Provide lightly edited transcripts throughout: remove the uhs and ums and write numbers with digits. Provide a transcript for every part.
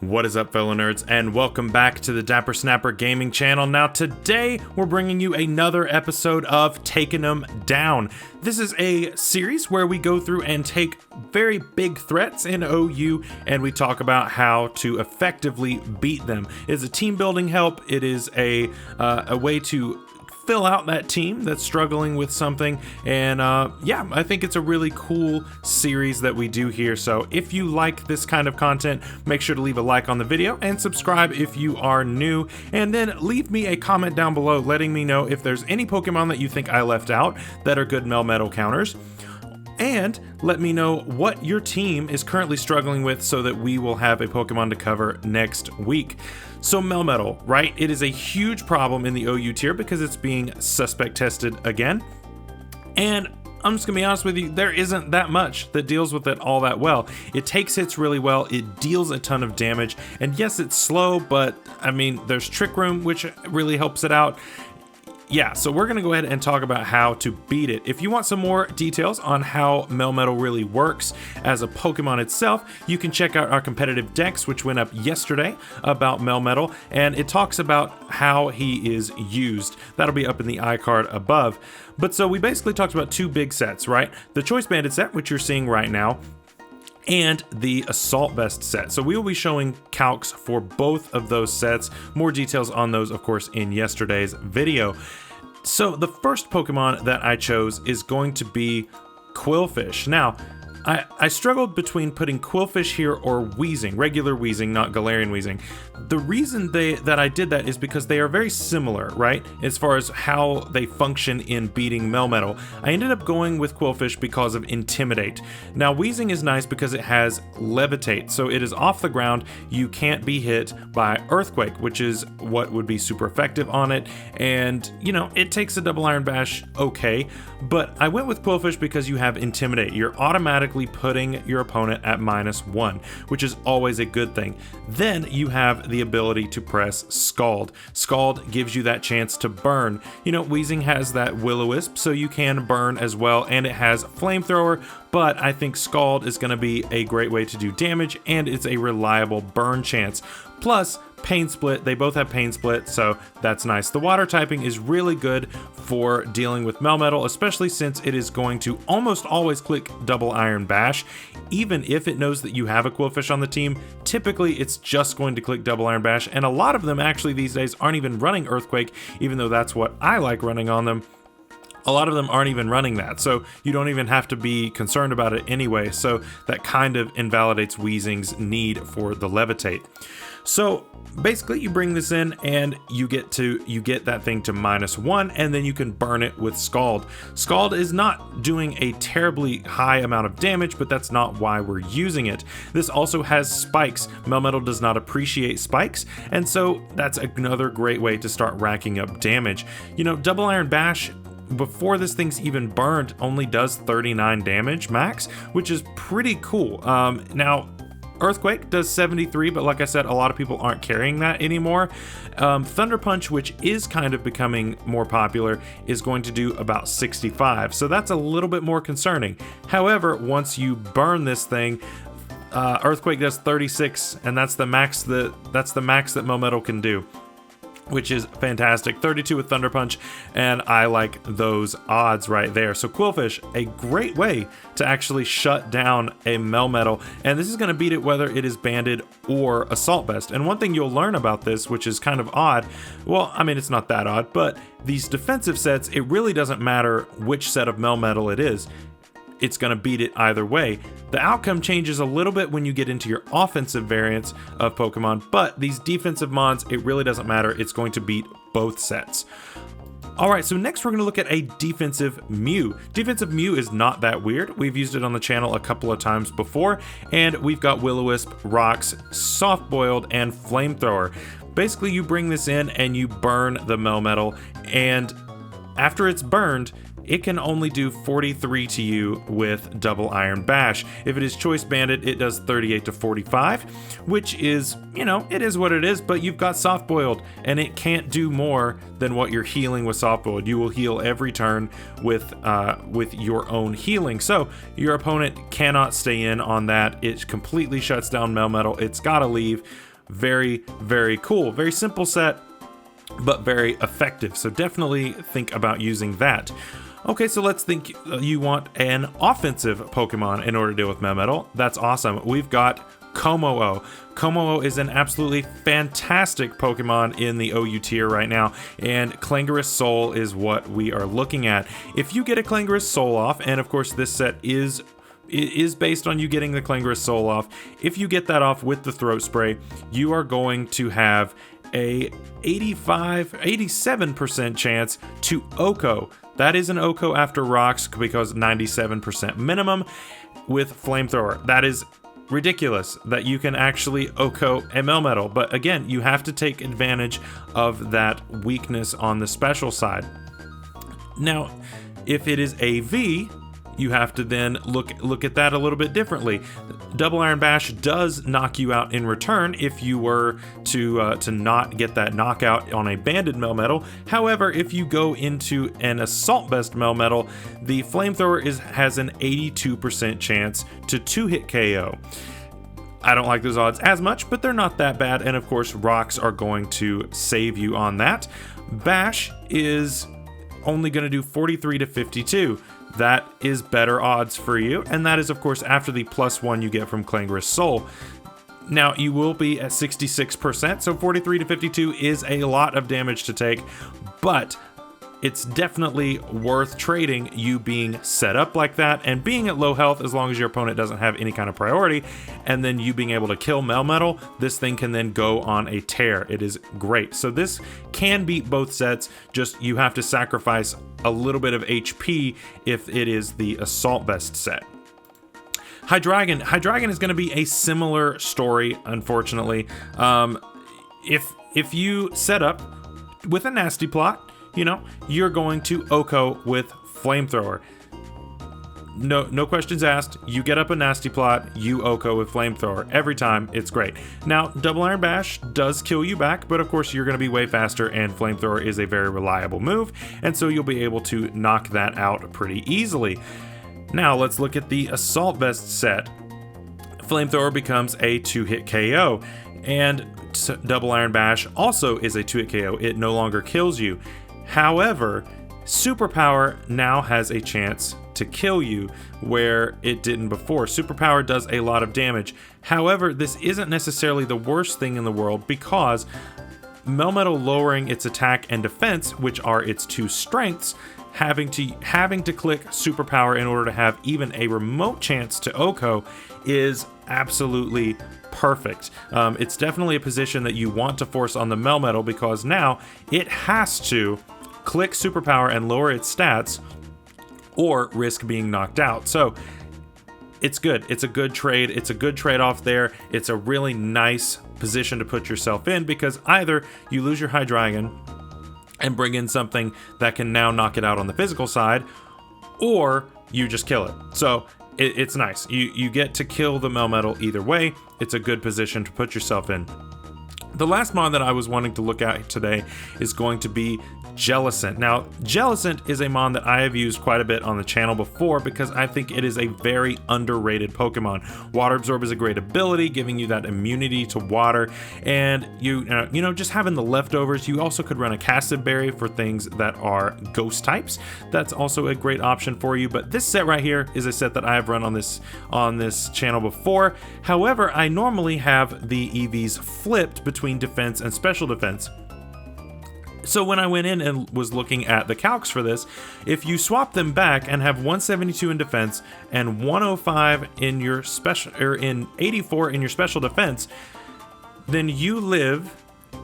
What is up, fellow nerds, and welcome back to the Dapper Snapper Gaming channel. Now today we're bringing you another episode of Taking 'em Down. This is a series where we go through and take very big threats in OU and we talk about how to effectively beat them. It's a team building help. It is a way to fill out that team that's struggling with something, and yeah, I think it's a really cool series that we do here. So if you like this kind of content, make sure to leave a like on the video and subscribe if you are new, and then leave me a comment down below letting me know if there's any Pokemon that you think I left out that are good Melmetal counters. And let me know what your team is currently struggling with so that we will have a Pokemon to cover next week. So Melmetal, right? It is a huge problem in the OU tier because it's being suspect tested again. And I'm just gonna be honest with you, there isn't that much that deals with it all that well. It takes hits really well, it deals a ton of damage, and yes, it's slow, but I mean, there's Trick Room, which really helps it out. Yeah, so we're going to go ahead and talk about how to beat it. If you want some more details on how Melmetal really works as a Pokemon itself, you can check out our competitive decks, which went up yesterday about Melmetal, and it talks about how he is used. That'll be up in the iCard above. But so we basically talked about two big sets, right? The Choice Banded set, which you're seeing right now, and the Assault Vest set. So we will be showing calcs for both of those sets. More details on those, of course, in yesterday's video. So the first Pokemon that I chose is going to be Qwilfish. Now, I struggled between putting Qwilfish here or Weezing, regular Weezing, not Galarian Weezing. The reason that I did that is because they are very similar, right? As far as how they function in beating Melmetal. I ended up going with Qwilfish because of Intimidate. Now, Weezing is nice because it has Levitate, so it is off the ground. You can't be hit by Earthquake, which is what would be super effective on it. And, you know, it takes a double Iron Bash okay, but I went with Qwilfish because you have Intimidate. You're automatically putting your opponent at -1, which is always a good thing. Then you have the ability to press Scald. Scald gives you that chance to burn. You know, Weezing has that Will-O-Wisp, so you can burn as well, and it has Flamethrower, but I think Scald is going to be a great way to do damage, and it's a reliable burn chance. Plus, Pain Split, they both have Pain Split, so that's nice. The water typing is really good for dealing with Melmetal, especially since it is going to almost always click double Iron Bash. Even if it knows that you have a Qwilfish on the team, typically it's just going to click double Iron Bash, and a lot of them actually these days aren't even running Earthquake, even though that's what I like running on them. A lot of them aren't even running that, so you don't even have to be concerned about it anyway, so that kind of invalidates Weezing's need for the Levitate. So basically you bring this in and you get that thing to -1, and then you can burn it with Scald. Scald is not doing a terribly high amount of damage, but that's not why we're using it. This also has spikes. Melmetal does not appreciate spikes, and so that's another great way to start racking up damage. You know, double Iron Bash, before this thing's even burned, only does 39 damage max, which is pretty cool. Now, Earthquake does 73, but like I said, a lot of people aren't carrying that anymore. Thunder Punch, which is kind of becoming more popular, is going to do about 65, so that's a little bit more concerning. However, once you burn this thing, Earthquake does 36, and that's the max that Melmetal can do, which is fantastic. 32 with Thunder Punch, and I like those odds right there. So Qwilfish, a great way to actually shut down a Melmetal, and this is going to beat it whether it is Banded or Assault Vest. And one thing you'll learn about this, which is kind of odd, well, I mean, it's not that odd, but these defensive sets, it really doesn't matter which set of Melmetal it is. It's going to beat it either way. The outcome changes a little bit when you get into your offensive variants of Pokemon, but these defensive mons, it really doesn't matter. It's going to beat both sets. Alright, so next we're going to look at a defensive Mew. Defensive Mew is not that weird. We've used it on the channel a couple of times before, and we've got Will-O-Wisp, Rocks, Soft Boiled, and Flamethrower. Basically, you bring this in and you burn the Melmetal, and after it's burned, it can only do 43 to you with Double Iron Bash. If it is Choice Bandit, it does 38 to 45, which is, it is what it is, but you've got Soft Boiled, and it can't do more than what you're healing with Soft Boiled. You will heal every turn with your own healing, so your opponent cannot stay in on that. It completely shuts down Melmetal. It's gotta leave. Very, very cool. Very simple set, but very effective, so definitely think about using that. Okay, so let's think you want an offensive Pokemon in order to deal with Melmetal. That's awesome. We've got Kommo-o. Kommo-o is an absolutely fantastic Pokemon in the OU tier right now, and Clangorous Soul is what we are looking at. If you get a Clangorous Soul off, and of course this set is based on you getting the Clangorous Soul off, if you get that off with the Throat Spray, you are going to have a 87% chance to Oko. That is an Oko after rocks because 97% minimum with Flamethrower. That is ridiculous that you can actually Oko a Melmetal, but again, you have to take advantage of that weakness on the special side. Now, if it is AV, you have to then look at that a little bit differently. Double Iron Bash does knock you out in return if you were to not get that knockout on a banded Melmetal. However, if you go into an Assault Vest Melmetal, the Flamethrower has an 82% chance to 2-hit KO. I don't like those odds as much, but they're not that bad, and of course rocks are going to save you on that. Bash is only going to do 43 to 52. That is better odds for you, and that is of course after the +1 you get from Clangorous Soul. Now you will be at 66%, so 43 to 52 is a lot of damage to take, but it's definitely worth trading you being set up like that and being at low health as long as your opponent doesn't have any kind of priority, and then you being able to kill Melmetal. This thing can then go on a tear. It is great. So this can beat both sets, just you have to sacrifice a little bit of HP if it is the Assault Vest set. Hydreigon is going to be a similar story, unfortunately. If you set up with a Nasty Plot, you're going to Oko with Flamethrower. No questions asked. You get up a Nasty Plot, you Oko with Flamethrower. Every time, it's great. Now, Double Iron Bash does kill you back, but of course you're going to be way faster, and Flamethrower is a very reliable move, and so you'll be able to knock that out pretty easily. Now, let's look at the Assault Vest set. Flamethrower becomes a 2-hit KO, and Double Iron Bash also is a 2-hit KO. It no longer kills you. However, Superpower now has a chance to kill you where it didn't before. Superpower does a lot of damage. However, this isn't necessarily the worst thing in the world because Melmetal lowering its attack and defense, which are its two strengths, having to click Superpower in order to have even a remote chance to Oko is absolutely perfect. It's definitely a position that you want to force on the Melmetal because now it has to click Superpower and lower its stats or risk being knocked out. So it's good. It's a good trade. It's a good trade-off there. It's a really nice position to put yourself in because either you lose your Hydreigon and bring in something that can now knock it out on the physical side, or you just kill it. So it's nice. You get to kill the Melmetal either way. It's a good position to put yourself in. The last mod that I was wanting to look at today is going to be Jellicent. Now, Jellicent is a mon that I have used quite a bit on the channel before because I think it is a very underrated Pokemon. Water Absorb is a great ability, giving you that immunity to water, and you know, just having the leftovers. You also could run a Cassid Berry for things that are ghost types. That's also a great option for you, but this set right here is a set that I have run on this channel before. However, I normally have the EVs flipped between defense and special defense. So when I went in and was looking at the calcs for this, if you swap them back and have 172 in defense and 105 in your special, or in 84 in your special defense, then you live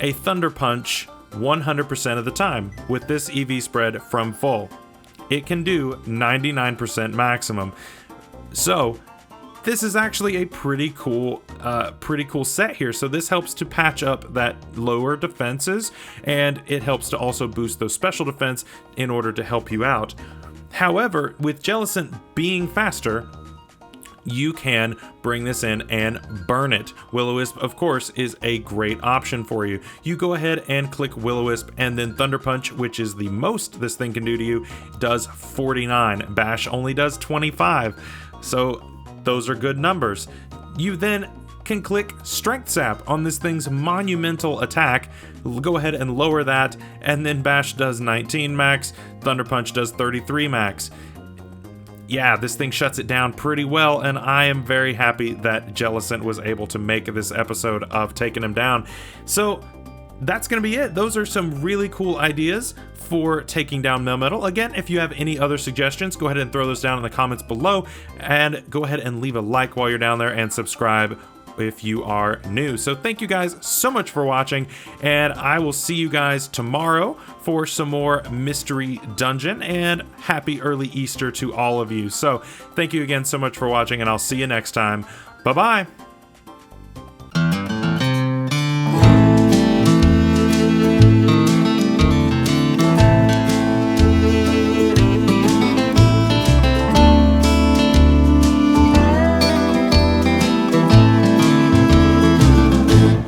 a Thunder Punch 100% of the time with this EV spread from full. It can do 99% maximum. So this is actually a pretty cool set here. So this helps to patch up that lower defenses, and it helps to also boost those special defense in order to help you out. However, with Jellicent being faster, you can bring this in and burn it. Will-O-Wisp, of course, is a great option for you. You go ahead and click Will-O-Wisp, and then Thunder Punch, which is the most this thing can do to you, does 49. Bash only does 25. So those are good numbers. You then can click Strength Sap on this thing's monumental attack. Go ahead and lower that, and then Bash does 19 max, Thunder Punch does 33 max. Yeah, this thing shuts it down pretty well, and I am very happy that Jellicent was able to make this episode of taking him down. So that's going to be it. Those are some really cool ideas for taking down Melmetal. Again, if you have any other suggestions, go ahead and throw those down in the comments below, and go ahead and leave a like while you're down there, and subscribe if you are new. So thank you guys so much for watching, and I will see you guys tomorrow for some more Mystery Dungeon, and happy early Easter to all of you. So thank you again so much for watching, and I'll see you next time. Bye-bye.